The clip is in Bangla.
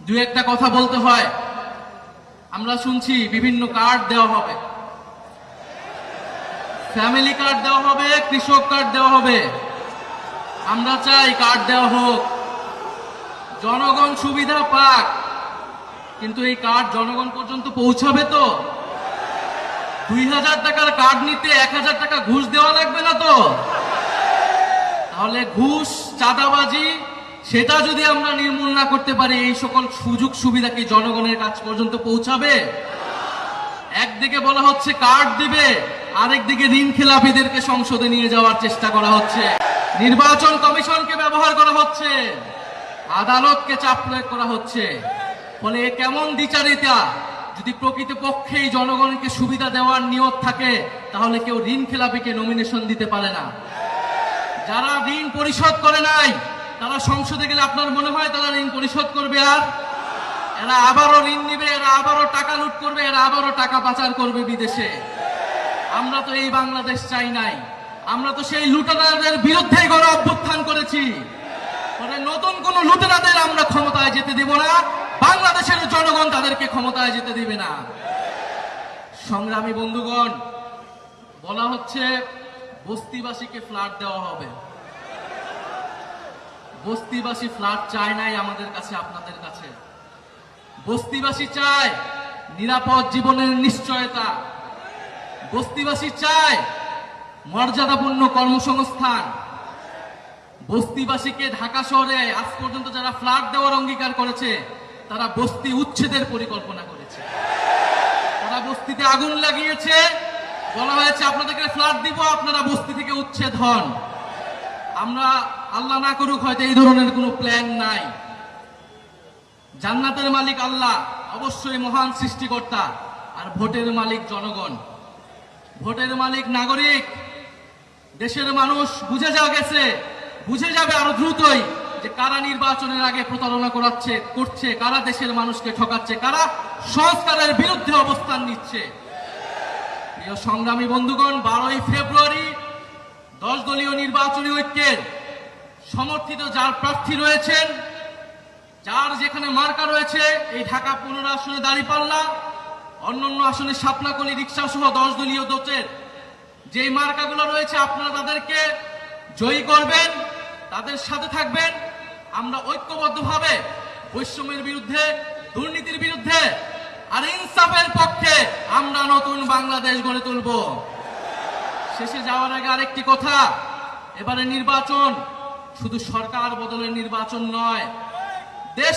দু একটা কথা বলতে হয়। আমরা শুনছি বিভিন্ন কার্ড দেওয়া হবে, ফ্যামিলি কার্ড দেওয়া হবে, কৃষক কার্ড দেওয়া হবে। আমরা চাই কার্ড দেওয়া হোক, জনগণ সুবিধা পাক, কিন্তু এই কার্ড জনগণ পর্যন্ত পৌঁছাবে তো? 2000 টাকার কার্ড নিতে 1000 টাকা ঘুষ দেওয়া লাগবে না তো? তাহলে ঘুষ, চাঁদাবাজি সেটা যদি আমরা নির্মূল না করতে পারি, এই সকল সুযোগ সুবিধা কি জনগণের কাছ পর্যন্ত পৌঁছাবে? একদিকে বলা হচ্ছে কার্ড দিবে, আরেকদিকে ঋণ খেলাপিদেরকে সংসদে নিয়ে যাওয়ার চেষ্টা করা হচ্ছে, নির্বাচন কমিশনকে ব্যবহার করা হচ্ছে, আদালতকে চাপ প্রয়োগ করা হচ্ছে। ফলে কেমন দ্বিচারিতা? যদি প্রকৃতপক্ষেই জনগণকে সুবিধা দেওয়ার নিয়ত থাকে, তাহলে কেউ ঋণ খেলাপিকে নমিনেশন দিতে পারে না। যারা ঋণ পরিশোধ করে নাই, তারা সংসদে গেলে আপনার মনে হয় তারা ঋণ পরিশোধ করবে? আর এরা আবারও ঋণ নিবে, এরা আবারও টাকা লুট করবে, এরা আবারও টাকা পাচার করবে বিদেশে। আমরা তো এই বাংলাদেশ চাই নাই, আমরা তো সেই লুটেরাদের বিরুদ্ধে গণ অভ্যুত্থান করেছি। ফলে নতুন কোন লুটেরাদের আমরা ক্ষমতায় যেতে দেব না, বাংলাদেশের জনগণ তাদেরকে ক্ষমতায় যেতে দিবে না। সংগ্রামী বন্ধুগণ, বলা হচ্ছে বস্তিবাসীকে ফ্ল্যাট দেওয়া হবে। বস্তিবাসী ফ্ল্যাট চায় নাই আমাদের কাছে, আপনাদের কাছে। বস্তিবাসী চায় নিরাপদ জীবনের নিশ্চয়তা, বস্তিবাসী চায় মর্যাদাপূর্ণ কর্মসংস্থান। বস্তিবাসীকে ঢাকা শহরে আজ পর্যন্ত যারা ফ্ল্যাট দেওয়ার অঙ্গীকার করেছে, তারা বস্তি উচ্ছেদের পরিকল্পনা করেছে। তারা বস্তিতে আগুন লাগিয়েছে, বলা হয়েছে আপনাদেরকে ফ্ল্যাট দিব, আপনারা বস্তি থেকে উচ্ছেদ হন। আমরা আল্লাহ না করুক হয়তো এই ধরনের কোনো প্ল্যান নাই। জান্নাতের মালিক আল্লাহ, অবশ্যই মহান সৃষ্টিকর্তা, আর ভোটের মালিক জনগণ, ভোটের মালিক নাগরিক। দেশের মানুষ বুঝে যাবে আরো দ্রুতই যে কারা নির্বাচনের আগে প্রতারণা করছে, কারা দেশের মানুষকে ঠকাচ্ছে, কারা সংস্কারের বিরুদ্ধে অবস্থান নিচ্ছে। প্রিয় সংগ্রামী বন্ধুগণ, 12ই ফেব্রুয়ারি 10 দলীয় নির্বাচনী ঐক্যের সমর্থিত যার প্রার্থী রয়েছেন, যার যেখানে মার্কা রয়েছে, এই ঢাকা 15 আসনে দাঁড়িপাল্লা, অন্যান্য আসনে শাপলাকলি, রিক্সা সহ 10 দলীয় জোটের যে মার্কাগুলো রয়েছে, আপনারা তাদেরকে জয়ী করবেন, তাদের সাথে থাকবেন। আমরা ঐক্যবদ্ধভাবে বৈষম্যের বিরুদ্ধে, দুর্নীতির বিরুদ্ধে আর ইনসাফের পক্ষে আমরা নতুন বাংলাদেশ গড়ে তুলব। শেষে যাওয়ার আগে আরেকটি কথা, এবারে নির্বাচন শুধু সরকার বদলের নির্বাচন নয়, দেশ